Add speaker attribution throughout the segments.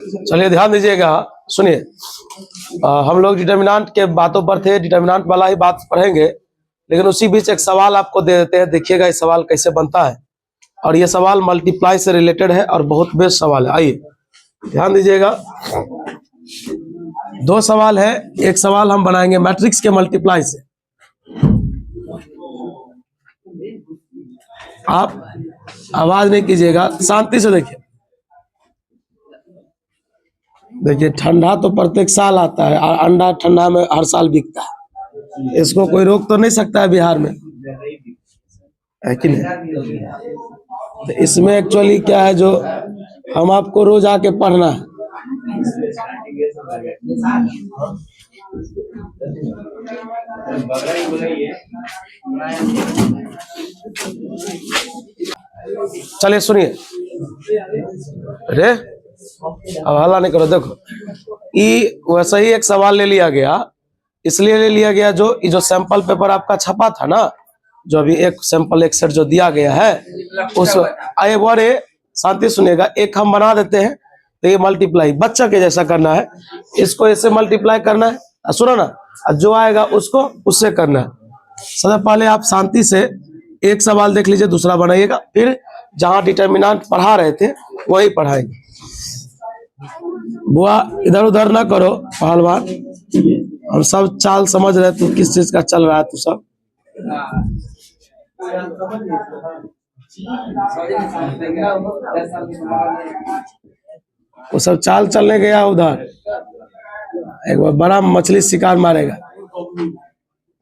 Speaker 1: चलिए ध्यान दीजिएगा, सुनिए। हम लोग डिटर्मिनेंट के बातों पर थे, डिटर्मिनेंट वाला ही बात पढ़ेंगे, लेकिन उसी बीच एक सवाल आपको दे देते हैं। देखिएगा ये सवाल कैसे बनता है, और ये सवाल मल्टीप्लाई से रिलेटेड है और बहुत बेस्ट सवाल है। आइए ध्यान दीजिएगा, दो सवाल है। एक सवाल हम बनाएंगे मैट्रिक्स के मल्टीप्लाई से। आप आवाज नहीं कीजिएगा, शांति से देखिए। देखिए, ठंडा तो प्रत्येक साल आता है और अंडा ठंडा में हर साल बिकता है। इसको कोई रोक तो नहीं सकता है बिहार में, है कि नहीं? तो इसमें एक्चुअली क्या है, जो हम आपको रोज आके पढ़ना है। चलिए सुनिए, अरे अब हल्ला नहीं करो। देखो, ये वैसा ही एक सवाल ले लिया गया, इसलिए ले लिया गया जो सैंपल पेपर आपका छपा था ना, जो अभी एक सैंपल एक सेट जो दिया गया है, उस आए बड़े शांति सुनिएगा। एक हम बना देते हैं, तो ये मल्टीप्लाई बच्चा के जैसा करना है, इसको ऐसे मल्टीप्लाई करना है। सुनो ना, जो आएगा उसको उससे करना है। सबसे पहले आप शांति से एक सवाल देख लीजिए, दूसरा बनाइएगा, फिर जहां डिटर्मिनेंट पढ़ा रहे थे वही पढ़ाएंगे। बुआ इधर उधर ना करो पहलवान, हम सब चाल समझ रहे तू किस चीज का चल रहा है। तू सब वो सब चाल चलने गया उधर, एक बार बड़ा मछली शिकार मारेगा,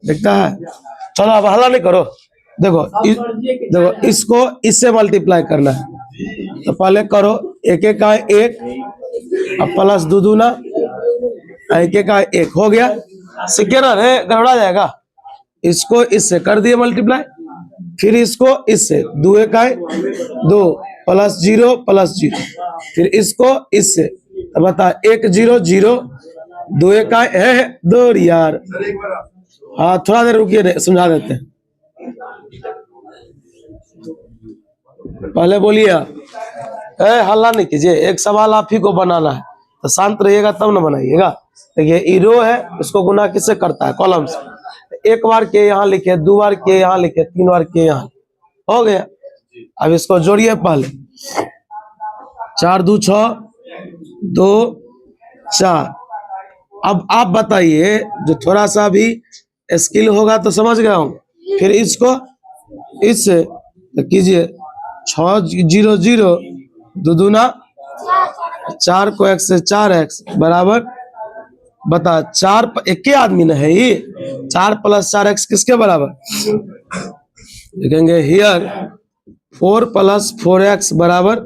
Speaker 1: देखता है। चलो अब हल्ला नहीं करो। देखो देखो, इसको इससे मल्टीप्लाई करना है, तो पहले करो। एक एक का एक, अब प्लस दो दूना, एक एक का एक हो गया। सीखे ना रे, गड़बड़ा जाएगा। इसको इससे कर दिए मल्टीप्लाई, फिर इसको इससे, दो एक आए दो, प्लस जीरो प्लस जीरो, फिर इसको इससे, तो बता एक जीरो जीरो, दो एक आए है दो यार। हाँ थोड़ा देर रुकिए, समझा देते हैं। पहले बोलिए, हल्ला नहीं कीजिए। एक सवाल आप ही को बनाना है, तो शांत रहिएगा तब ना बनाइएगा। देखिए ये रो है, इसको गुना किससे करता है? कॉलम से। एक बार के यहाँ लिखे, दो बार के यहाँ लिखे, तीन बार के यहाँ, हो गया। अब इसको जोड़िए पहले, चार दो छः, दो चार। अब आप बताइए, जो थोड़ा सा भी स्किल होगा तो समझ गया हूँ। फिर इसको इससे तो कीजिए, 6 0 0, दो दूना 4 को x से 4x बराबर, बता 4 एक के आदमी न है ये, 4 + 4x किसके बराबर? लिखेंगे हियर 4 + 4x बराबर,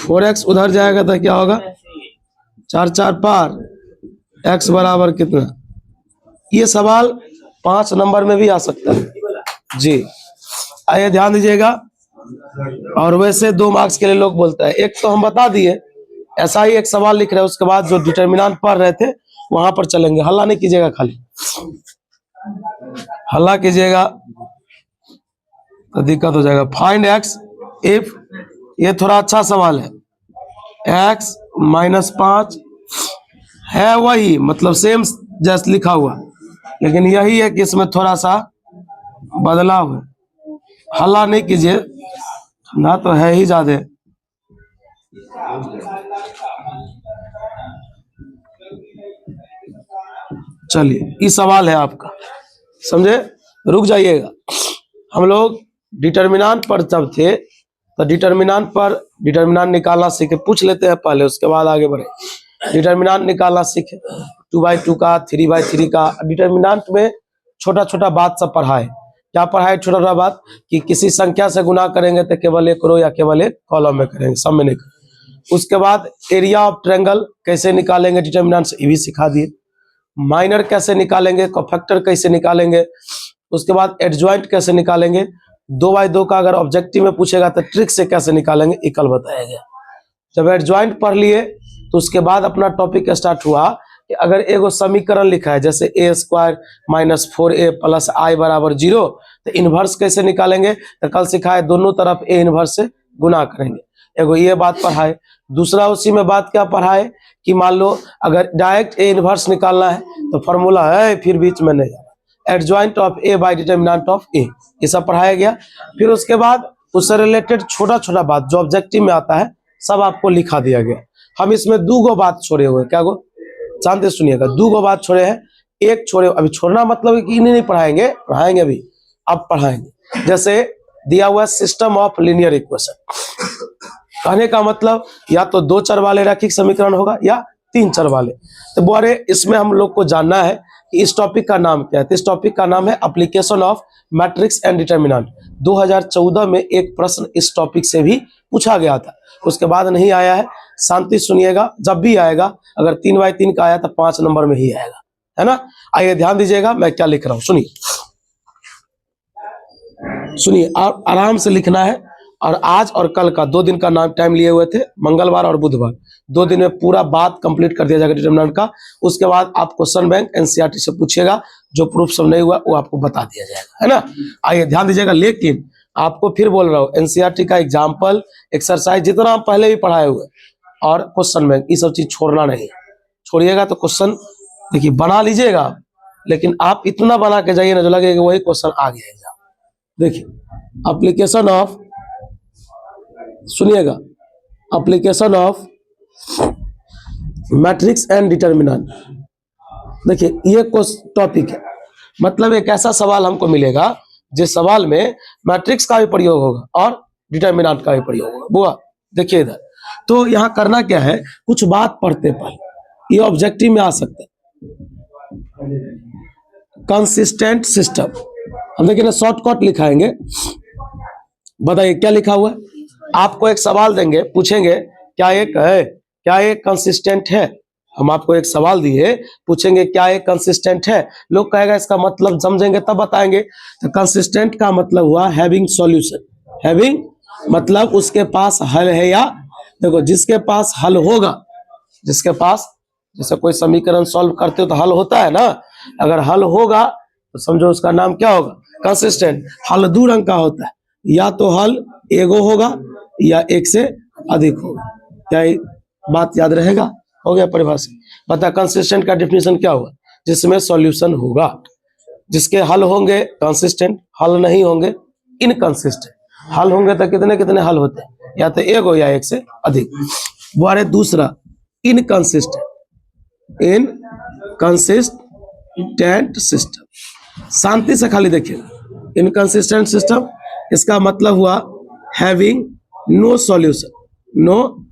Speaker 1: 4x उधर जाएगा तो क्या होगा? 4 4 पार, x बराबर कितना? ये सवाल 5 नंबर में भी आ सकता है जी। आइए ध्यान दीजिएगा। और वैसे 2 मार्क्स के लिए लोग बोलते हैं, एक तो हम बता दिए, ऐसा ही एक सवाल लिख रहे हैं, उसके बाद जो डिटर्मिनेंट पढ़ रहे थे वहां पर चलेंगे। हल्ला नहीं कीजिएगा, खाली हल्ला कीजिएगा तो दिक्कत हो जाएगा। फाइंड x इफ, ये थोड़ा अच्छा सवाल है। x -5 है वही, मतलब सेम जैसे लिखा हुआ, लेकिन यही है कि इसमें थोड़ा सा बदलाव है। हल्ला नहीं कीजिए, ना तो है ही ज्यादा। चलिए ये सवाल है आपका, समझे? रुक जाइएगा। हम लोग डिटर्मिनेंट पर जब थे, तो डिटर्मिनेंट निकालना सीखे, पूछ लेते हैं पहले, उसके बाद आगे बढ़े। डिटर्मिनेंट निकालना सीखे, 2/2 का, 3/3 का। डिटर्मिनेंट में छोटा छोटा बात सब पढ़ाए। क्या पढ़ाए? छोटा छोटा बात, कि किसी संख्या से गुना करेंगे तो केवल एक रो या केवल एक कॉलम में करेंगे, सब में नहीं करेंगे। उसके बाद एरिया ऑफ ट्रायंगल कैसे निकालेंगे डिटर्मिनेंट से, ये भी सिखा दिए। माइनर कैसे निकालेंगे, कोफैक्टर कैसे निकालेंगे। उसके बाद एडजॉइंट कैसे निकालेंगे। 2/2 का अगर ऑब्जेक्टिव में पूछेगा तो ट्रिक से कैसे निकालेंगे, ये कल बताया गया। जब एडजॉइंट पढ़ लिए तो उसके बाद अपना टॉपिक स्टार्ट हुआ कि अगर एगो समीकरण लिखा है, जैसे a² - 4a + i बराबर 0, तो इनवर्स कैसे निकालेंगे, तो कल सिखाए दोनों तरफ a इनवर्स से गुना करेंगे। एगो ये बात पढ़ाए। दूसरा उसी में बात क्या पढ़ाए कि मान लो अगर डायरेक्ट ए इनवर्स निकालना है तो फॉर्मूला है फिर बीच में नहीं, adjoint of A by determinant of A, ये सब पढ़ाया गया। फिर उसके बाद उससे रिलेटेड छोटा छोटा बात जो ऑब्जेक्टिव में आता है सब आपको लिखा दिया गया। हम इसमें 2 गो बात छोड़े हुए, क्या गो शांति सुनिएगा, 2 गो बात छोड़े हैं, एक छोड़े। अभी छोड़ना मतलब है कि इन्हें नहीं पढ़ाएंगे, पढ़ाएंगे अभी, अब पढ़ाएंगे। जैसे दिया हुआ सिस्टम ऑफ लीनियर इक्वेशन, कहने का मतलब या तो 2 चर वाले रैखिक समीकरण होगा या 3 चर वाले। तो बोरे इसमें हम लोग को जानना है कि इस टॉपिक का नाम क्या है। तो इस टॉपिक का नाम है application of matrix and determinant. 2014 में एक प्रश्न इस टॉपिक से भी पूछा गया था, उसके बाद नहीं आया है। शांति सुनिएगा, जब भी आएगा अगर 3x3 का आया तो 5 नंबर में ही आएगा, है ना। आइए ध्यान दीजिएगा मैं क्या लिख रहा हूं, सुनिए सुनिए, आराम से लिखना है। और आज और कल का 2 दिन का नाम टाइम लिए हुए थे, मंगलवार और बुधवार, 2 दिन में पूरा बात कंप्लीट कर दिया जाएगा डिटर्मिनेंट का। उसके बाद आप क्वेश्चन बैंक एनसीईआरटी से पूछिएगा, जो प्रूफ सब नहीं हुआ वो आपको बता दिया जाएगा, है ना। आइए ध्यान दीजिएगा, लेकिन आपको फिर बोल रहा हूँ एनसीईआरटी का एग्जाम्पल, एक्सरसाइज जितना हम पहले भी पढ़ाए हुए और क्वेश्चन बैंक, ये सब चीज छोड़ना नहीं। छोड़िएगा तो क्वेश्चन देखिए बना लीजिएगा, लेकिन आप इतना बना के जाइए ना जो लगेगा वही क्वेश्चन आ गया एग्जाम। देखिए एप्लीकेशन ऑफ, सुनिएगा, application of matrix and determinant. देखिए ये टॉपिक है, मतलब एक ऐसा सवाल हमको मिलेगा जिस सवाल में मैट्रिक्स का भी प्रयोग होगा और डिटर्मिनेंट का भी प्रयोग होगा। बुआ देखिए इधर, तो यहाँ करना क्या है, कुछ बात पढ़ते पहले, ये ऑब्जेक्टिव में आ सकता है। कंसिस्टेंट सिस्टम, हम देखिए ना शॉर्टकट लिखाएंगे। बताइए क्या लिखा हुआ है। आपको एक सवाल देंगे, पूछेंगे क्या एक है, क्या एक कंसिस्टेंट है। हम आपको एक सवाल दिए, पूछेंगे क्या एक कंसिस्टेंट है। लोग कहेगा इसका मतलब समझेंगे तब बताएंगे। तो कंसिस्टेंट का मतलब हुआ हैविंग सॉल्यूशन। हैविंग मतलब उसके पास हल है, या देखो जिसके पास हल होगा, जिसके पास, जैसे कोई समीकरण सॉल्व करते हो तो हल होता है ना, अगर हल होगा तो समझो उसका नाम क्या होगा, कंसिस्टेंट। हल 2 रंग का होता है, या तो हल एगो होगा या एक से अधिक होगा। क्या बात याद रहेगा, हो गया परिभाषा। बता कंसिस्टेंट का डेफिनेशन क्या हुआ, जिसमें सॉल्यूशन होगा, जिसके हल होंगे कंसिस्टेंट, हल नहीं होंगे इनकंसिस्टेंट। हल होंगे तो कितने कितने हल होते हैं, या तो एक हो या एक से अधिक। वो दूसरा इनकंसिस्टेंट, इनकंसिस्टेंट सिस्टम। शांति से खाली देखिए, इनकंसिस्टेंट सिस्टम इसका मतलब हुआ हैविंग नो सॉल्यूशन, नो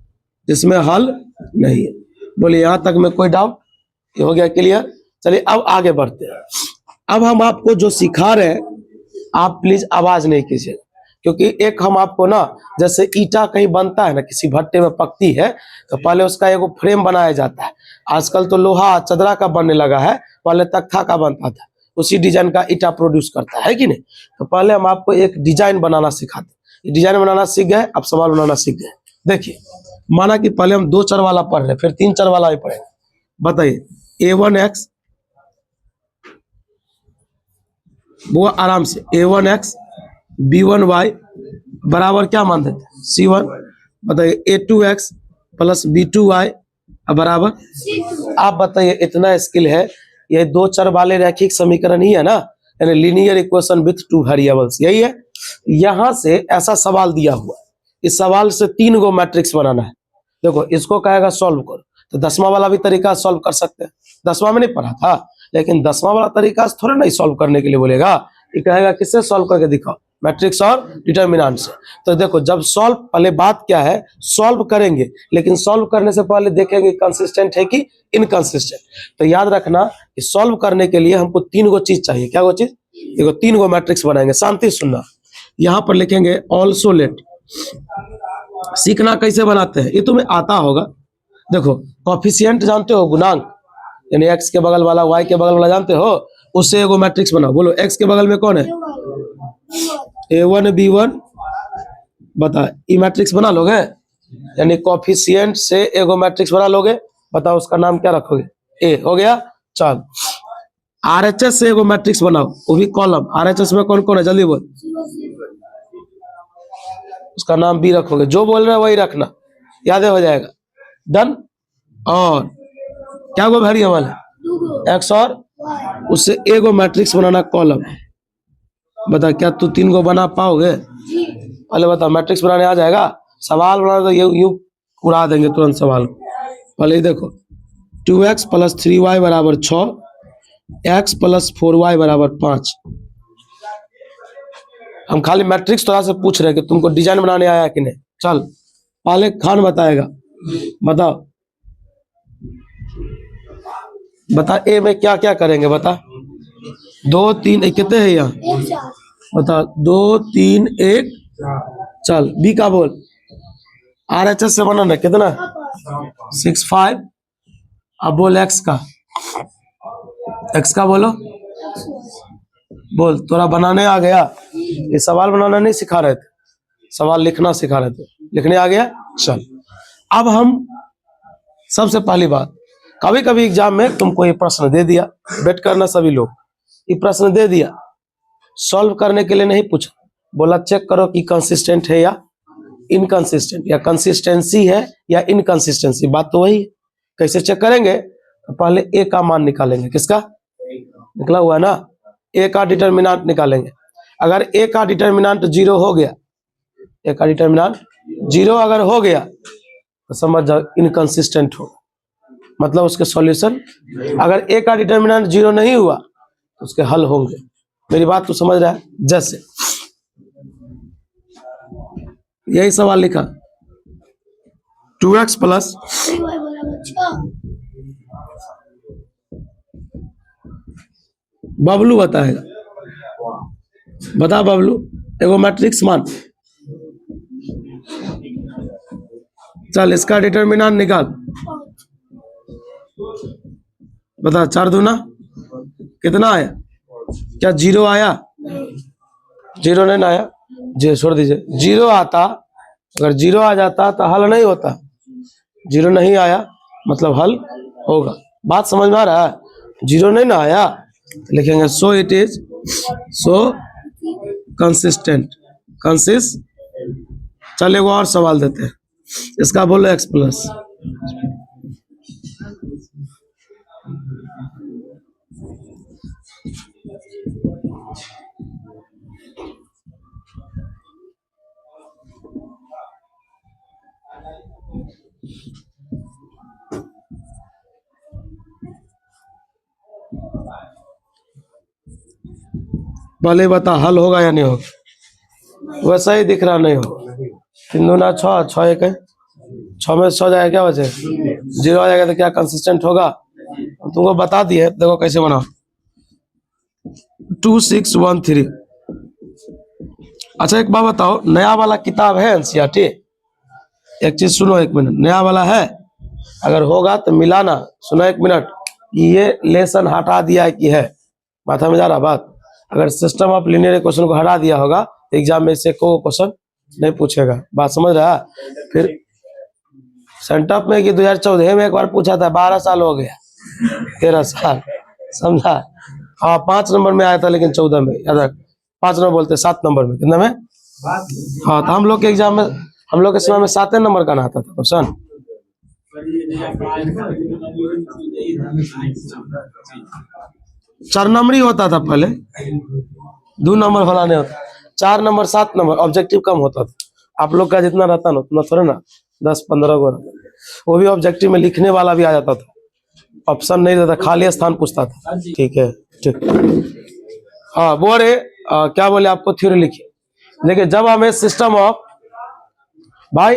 Speaker 1: जिसमें हल नहीं है। बोलिए यहां तक में कोई डाउट, ये हो गया क्लियर। चलिए अब आगे बढ़ते हैं। अब हम आपको जो सिखा रहे हैं, आप प्लीज आवाज नहीं कीजिएगा, क्योंकि एक हम आपको ना, जैसे ईटा कहीं बनता है ना, किसी भट्टे में पकती है तो पहले उसका एगो फ्रेम बनाया जाता है। आजकल तो लोहा चदरा का बनने लगा है, पहले तख्ता का बनता था, उसी डिजाइन का ईटा प्रोड्यूस करता है कि नहीं। तो पहले हम आपको एक डिजाइन बनाना सिखाते, डिजाइन बनाना सीख गए, अब सवाल बनाना सीख गए। देखिए माना कि पहले हम 2 चर वाला पढ़ रहे, फिर 3 चर वाला भी पढ़ेंगे। बताइए a1x, वो आराम से a1x b1y बराबर क्या मान देते हैं, c1। बताइए a2x प्लस b2y बराबर, आप बताइए इतना स्किल है, ये 2 चर वाले रैखिक समीकरण ही है ना, यानी लीनियर इक्वेशन विथ 2 वेरिएबल्स, यही है। यहां से ऐसा सवाल दिया हुआ, इस सवाल से 3 गो मैट्रिक्स बनाना है। देखो इसको कहेगा सॉल्व करो, तो 10वां वाला भी तरीका सॉल्व कर सकते हैं, 10वां में नहीं पढ़ा था, लेकिन 10वां वाला तरीका थोड़ा नहीं सॉल्व करने के लिए बोलेगा, ये कहेगा किससे सॉल्व करके दिखाओ, मैट्रिक्स और डिटर्मिनेंट से। तो देखो जब सॉल्व, पहले बात क्या है, सॉल्व करेंगे, लेकिन सॉल्व करने से पहले देखेंगे कंसिस्टेंट है कि इनकंसिस्टेंट। तो याद रखना कि सॉल्व करने के लिए हमको 3 गो चीज चाहिए। क्या वो चीज, देखो 3 गो मैट्रिक्स बनाएंगे। शांति सुनना, यहां पर लिखेंगे ऑल्सो लेट। सीखना कैसे बनाते हैं ये तुम्हें आता होगा। देखो कॉफिशिएंट जानते हो, गुणांक, यानी एक्स के बगल वाला वाई के बगल वाला जानते हो, उससे एगो मैट्रिक्स बनाओ। बोलो एक्स के बगल में कौन है, a1 b1, बता ई मैट्रिक्स बना लोगे, यानी कॉफिशिएंट से एगो मैट्रिक्स बना लोगे। बताओ उसका नाम क्या रखोगे, ए हो गया। चल आरएचएस से एगो मैट्रिक्स बनाओ, वो भी कॉलम। आरएचएस में कौन कौन है जल्दी बोल, उसका नाम बी रखोगे, जो बोल रहे हैं वही रखना, याद हो जाएगा। डन। और क्या गो वेरिएबल है, एक्स और उससे एगो मैट्रिक्स बनाना कॉलम। बता क्या तू 3 गो बना पाओगे? पहले बता, मैट्रिक्स बनाने आ जाएगा? सवाल बना तो यू उड़ा देंगे तुरंत सवाल को। पहले ही देखो, 2x + 3y = 6, x + 4y = 5। हम खाली मैट्रिक्स थोड़ा सा पूछ रहे हैं कि तुमको डिजाइन बनाने आया कि नहीं। चल पहले खान बताएगा, बताओ बता ए में क्या क्या करेंगे बता। 2 3 1 कितने हैं यहाँ बता, 2 3 1 चल। बी का बोल, RHS से बनाना कितना 6 5। अब बोल एक्स का, एक्स का बोलो, बोल तोरा बनाने आ गया? ये सवाल बनाना नहीं सिखा रहे थे, सवाल लिखना सिखा रहे थे, लिखने आ गया। चल अब हम सबसे पहली बात, कभी कभी एग्जाम में तुमको ये प्रश्न दे दिया, वेट करना सभी लोग, ये प्रश्न दे दिया, सॉल्व करने के लिए नहीं पूछा, बोला चेक करो कि कंसिस्टेंट है या इनकंसिस्टेंट, या कंसिस्टेंसी है या इनकंसिस्टेंसी। बात तो वही है। कैसे चेक करेंगे? तो पहले ए का मान निकालेंगे। किसका निकला हुआ है ना, ए का डिटर्मिनेंट निकालेंगे। अगर ए का डिटर्मिनेंट 0 हो गया, ए का डिटर्मिनेंट 0 अगर हो गया तो समझ जाओ इनकंसिस्टेंट हो, मतलब उसके सॉल्यूशन। अगर ए का डिटर्मिनेंट 0 नहीं हुआ तो उसके हल होंगे। मेरी बात तो समझ रहा है? जैसे यही सवाल लिखा, 2x + बबलू बताएगा, बता बबलू एगो मैट्रिक्स मान। चल इसका डिटर्मिनेंट निकाल, बता। 4 दूना कितना आया? क्या 0 आया? 0 नहीं आया, जी छोड़ दीजिए। 0 आता, अगर 0 आ जाता तो हल नहीं होता, 0 नहीं आया मतलब हल होगा। बात समझ में आ रहा है? 0 नहीं ना आया तो लिखेंगे so it is so consistent, चल एगो और सवाल देते हैं, इसका बोलो x प्लस। पहले बता हल होगा या नहीं होगा? वैसा ही दिख रहा नहीं होगा। 3 दूना 6, 6 1 6 में 6 जाएगा, क्या बचे? 0 आ जाएगा तो क्या कंसिस्टेंट होगा? तुमको बता दिए, देखो कैसे बनाओ। 2 6 1 3। अच्छा एक बात बताओ, नया वाला किताब है NCERT? एक चीज सुनो, 1 मिनट, नया वाला है? अगर होगा तो मिलाना। सुनो 1 मिनट, ये लेसन हटा दिया है कि है? माथा में जा रहा बात? अगर सिस्टम ऑफ लीनियर इक्वेशन को हटा दिया होगा तो एग्जाम में से कोई क्वेश्चन नहीं पूछेगा। बात समझ रहा है? फिर सेंटअप में कि 2014 में एक बार पूछा था, 12 साल हो गया, 13 साल, समझा? हाँ 5 नंबर में आया था, लेकिन 14 में याद रख, 5 नंबर बोलते 7 नंबर में, कितना में? हाँ तो हम लोग के एग्जाम में, हम लोग के समय में 7 नंबर का ना आता था क्वेश्चन। 4 नंबर ही होता था पहले, 2 नंबर वाला नहीं होता। 4 नंबर 7 नंबर ऑब्जेक्टिव कम होता था। आप लोग का जितना रहता ना उतना थोड़ा ना 10-15 को रहता, वो भी ऑब्जेक्टिव में लिखने वाला भी आ जाता था, ऑप्शन नहीं रहता, खाली स्थान पूछता था। ठीक है, ठीक। हाँ बोले क्या बोले आपको, थ्योरी लिखिए। लेकिन जब हमें सिस्टम ऑफ, भाई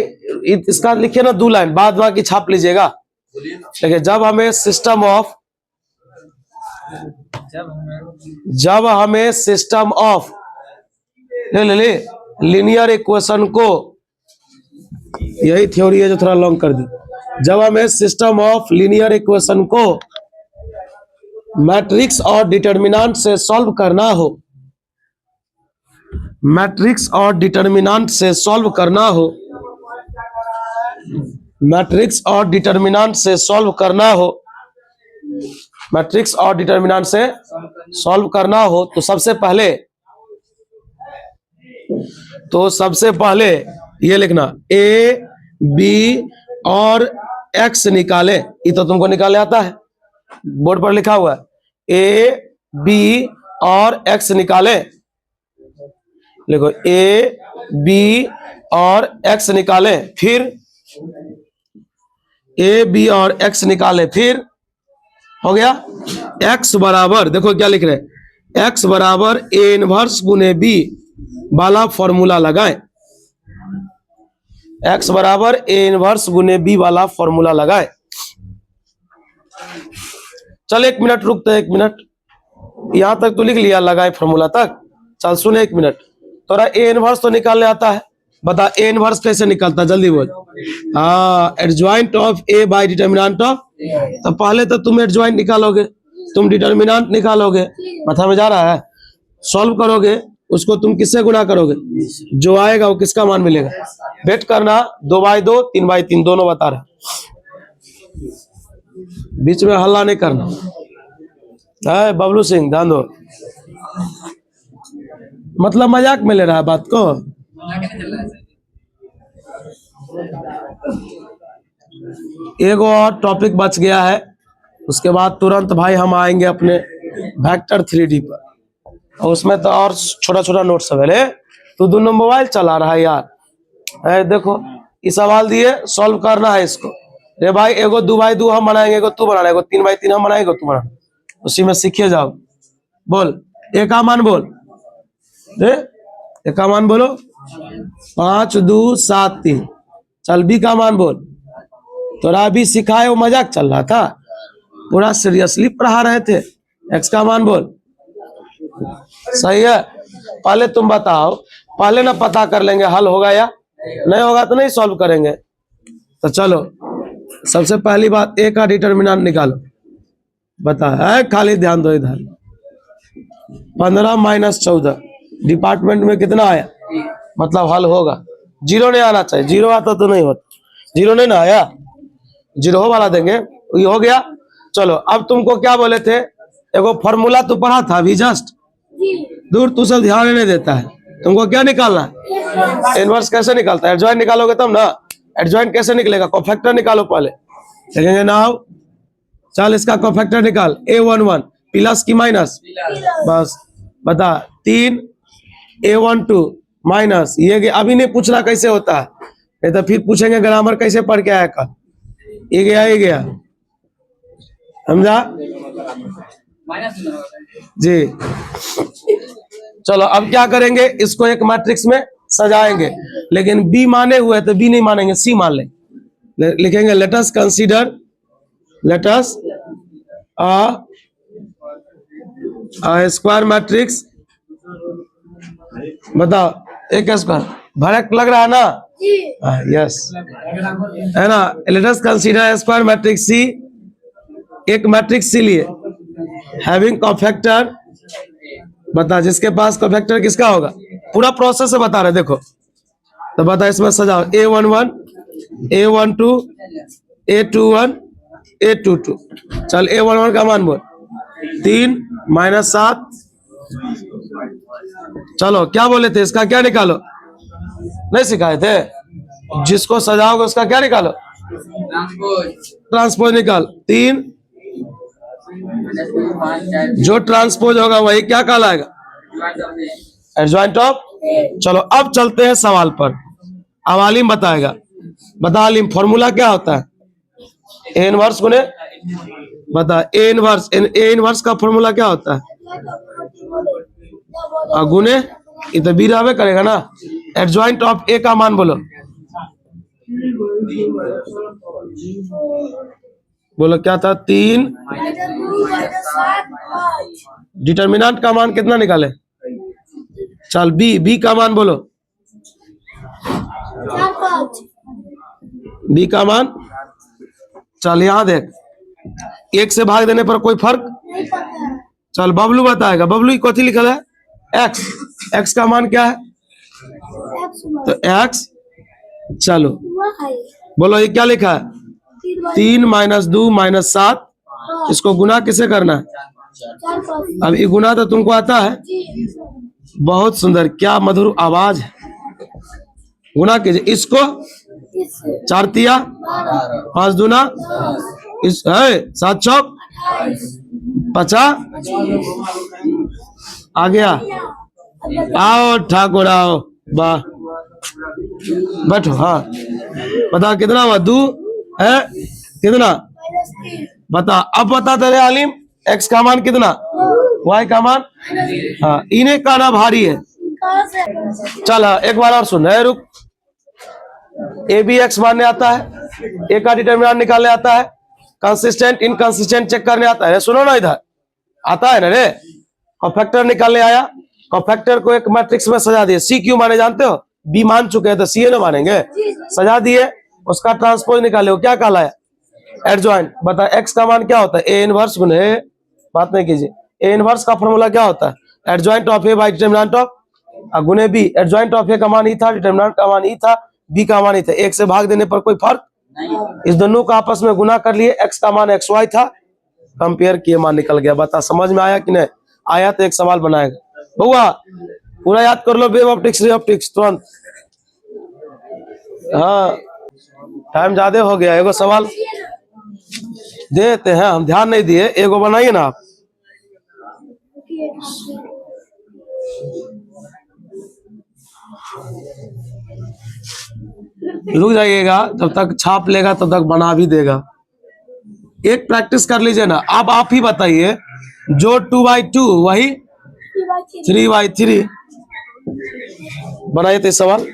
Speaker 1: इसका लिखिए ना 2 लाइन, बाद बाकी छाप लीजिएगा। लेकिन जब हमें सिस्टम ऑफ ले लीनियर इक्वेशन को, यही थ्योरी है जो थोड़ा लॉन्ग कर दी। जब हमें सिस्टम ऑफ लीनियर इक्वेशन को मैट्रिक्स और डिटर्मिनेंट से सॉल्व करना हो, मैट्रिक्स और डिटर्मिनेंट से सॉल्व करना हो, मैट्रिक्स और डिटर्मिनेंट से सॉल्व करना हो, मैट्रिक्स और डिटर्मिनेंट से सॉल्व करना हो तो सबसे पहले ये लिखना ए बी और एक्स निकाले, ये तो तुमको निकाले आता है, बोर्ड पर लिखा हुआ है ए बी और एक्स निकाले। देखो ए बी और एक्स निकाले, फिर ए बी और एक्स निकाले, फिर हो गया एक्स बराबर, देखो क्या लिख रहे हैं, एक्स बराबर ए इनवर्स गुने बी वाला फॉर्मूला लगाएं। एक्स बराबर ए इनवर्स गुने बी वाला फॉर्मूला लगाएं। चल 1 मिनट रुकते हैं, 1 मिनट, यहां तक तो लिख लिया, लगाए फॉर्मूला तक। चल सुन 1 मिनट, तोरा ए इनवर्स तो निकालने आता है, बता ए इनवर्स कैसे निकलता है, जल्दी बोल। हाँ, adjoint of A by determinant of, तो पहले तो तुम एडजॉइंट निकालोगे, तुम डिटर्मिनेंट निकालोगे, माथा में जा रहा है, सॉल्व करोगे, उसको तुम किससे गुना करोगे, जो आएगा वो किसका मान मिलेगा। वेट करना, 2/2 3/3 दोनों बता रहे, बीच में हल्ला नहीं करना है। बबलू सिंह ध्यान दो, मतलब मजाक में ले रहा है बात को। एक और टॉपिक बच गया है, उसके बाद तुरंत भाई हम आएंगे अपने वेक्टर 3D पर, और उसमें तो और छोटा छोटा नोट्स है। तू दोनों मोबाइल चला रहा है यार। देखो ये सवाल दिए, सॉल्व करना है इसको। रे भाई एगो 2/2 हम बनाएंगे, एगो तू बनाना, एगो 3/3 हम बनाएंगे, तू बनाना, उसी में सीखे जाओ। बोल ए का मान बोल, ए का मान बोलो 5 2 7 3। चल बी का मान बोल, तोरा अभी सिखाए वो मजाक चल रहा था, पूरा सीरियसली पढ़ा रहे थे। एक्स का मान बोल, सही है। पहले तुम बताओ, पहले ना पता कर लेंगे हल होगा या नहीं होगा, तो नहीं सॉल्व करेंगे। तो चलो सबसे पहली बात ए का डिटर्मिनेंट निकालो, बता है, खाली ध्यान दो इधर। 15 - 14 डिपार्टमेंट में कितना आया, मतलब हल होगा। 0 नहीं आना चाहिए, 0 आता तो नहीं होता, 0 नहीं ना आया, 0 वाला देंगे, ये हो गया। चलो अब तुमको क्या बोले थे, एगो फॉर्मूला तो पढ़ा था अभी जस्ट, दूर तू सब ध्यान नहीं देता है। तुमको क्या निकालना है, इनवर्स कैसे निकालता है, एडजॉइंट निकालोगे तब ना। एडजॉइंट कैसे निकलेगा, कोफैक्टर निकालो पहले, देखेंगे ना। चल इसका कोफैक्टर निकाल, A11 प्लस की माइनस, बस बता 3 A12 माइनस, ये अभी नहीं पूछना कैसे होता है, नहीं तो फिर पूछेंगे ग्रामर कैसे पढ़ के आया कल। ये गया समझा जी। चलो अब क्या करेंगे, इसको एक मैट्रिक्स में सजाएंगे, लेकिन बी माने हुए तो बी नहीं मानेंगे, सी मान लेंगे। लिखेंगे late us consider a square matrix, बताओ एक स्क्वायर भड़क लग रहा है ना, यस है ना। Let us consider square matrix C, एक मैट्रिक्स सी लिए हैविंग कोफैक्टर, बता जिसके पास कोफैक्टर किसका होगा, पूरा प्रोसेस से बता रहे देखो। तो बता इसमें सजाओ A11 A12 A21 A22। चल A11 का मान बोल 3 - 7। चलो क्या बोले थे, इसका क्या निकालो, नहीं सिखाए थे, जिसको सजाओगे उसका क्या निकालो, ट्रांसपोज निकाल। 3 जो ट्रांसपोज होगा वही क्या कहलाएगा, एडजॉइंट ऑफ। चलो अब चलते हैं सवाल पर, अब आलिम बताएगा। बता आलिम फॉर्मूला क्या होता है, ए इनवर्स गुने, बता ए इनवर्स का फॉर्मूला क्या होता है, गुने, ये तो बी रहबे करेगा ना। एडजॉइंट ऑफ ए का मान बोलो, बोलो क्या था, 3। डिटर्मिनेंट का मान कितना निकाले, चल बी का मान बोलो, बी का मान। चल यहां देख, 1 से भाग देने पर कोई फर्क, चल बबलू बताएगा, बबलू कथी लिखल है, एक्स का मान क्या है, तो एक्स। चलो बोलो ये क्या लिखा है, 3 - 2 - 7, इसको गुना किसे करना है, अब ये गुना तो तुमको आता है, बहुत सुंदर, क्या मधुर आवाज है, गुना कीजिए, इसको 4 तिया 5 दूना इस है 7 चौक 50। आ गया, आओ ठाकुर आओ, वाह बैठो। हाँ बता कितना हुआ, 2 है कितना बता। अब बता तेरे आलिम, x का मान कितना, y का मान। हाँ इन्हें का ना भारी है। चल एक बार और सुन, है रुक। ए बी एक्स मानने आता है, ए का डिटर्मिनेंट निकालने आता है, कंसिस्टेंट इनकंसिस्टेंट चेक करने आता है। सुनो ना, इधर आता है ना रे। कॉफैक्टर निकालने आया, कॉफैक्टर को एक मैट्रिक्स में सजा दिए। सी क्यू माने जानते हो, बी मान चुके हैं तो सी ए ना मानेंगे। सजा दिए, उसका ट्रांसपोज निकाले, वो क्या कहलाया, एडजॉइंट। बता एक्स का मान क्या होता है, ए इनवर्स गुने, बात नहीं कीजिए, ए इनवर्स का फॉर्मूला क्या होता है, adjoint of A by determinant of गुने बी। एडजॉइंट ऑफ ए का मान ई था, डिटर्मिनेंट का मान ई था, बी का मान ई था। एक से भाग देने पर कोई फर्क नहीं, इस दोनों का आपस में गुना कर लिए, एक्स का मान एक्स वाई था, कंपेयर किए मान निकल गया। बता समझ में आया कि नहीं आया, तो एक सवाल बनाएगा बउआ, पूरा याद कर लो, वेव ऑप्टिक्स रे ऑप्टिक्स तुरंत। हाँ टाइम ज्यादा हो गया, एगो सवाल देते हैं हम, ध्यान नहीं दिए, एगो बनाइए ना आप। रुक जाइएगा, जब तक छाप लेगा तब तक बना भी देगा। एक प्रैक्टिस कर लीजिए ना। अब आप ही बताइए, जो 2/2 वही 3/3 बनाइए। तो सवाल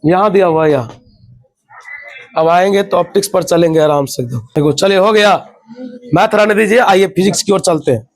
Speaker 1: यहाँ दिया हुआ, यहाँ अब आएंगे तो ऑप्टिक्स पर चलेंगे आराम से एकदम। देखो चलिए हो गया, मैथ रहने दीजिए, आइए फिजिक्स की ओर चलते हैं।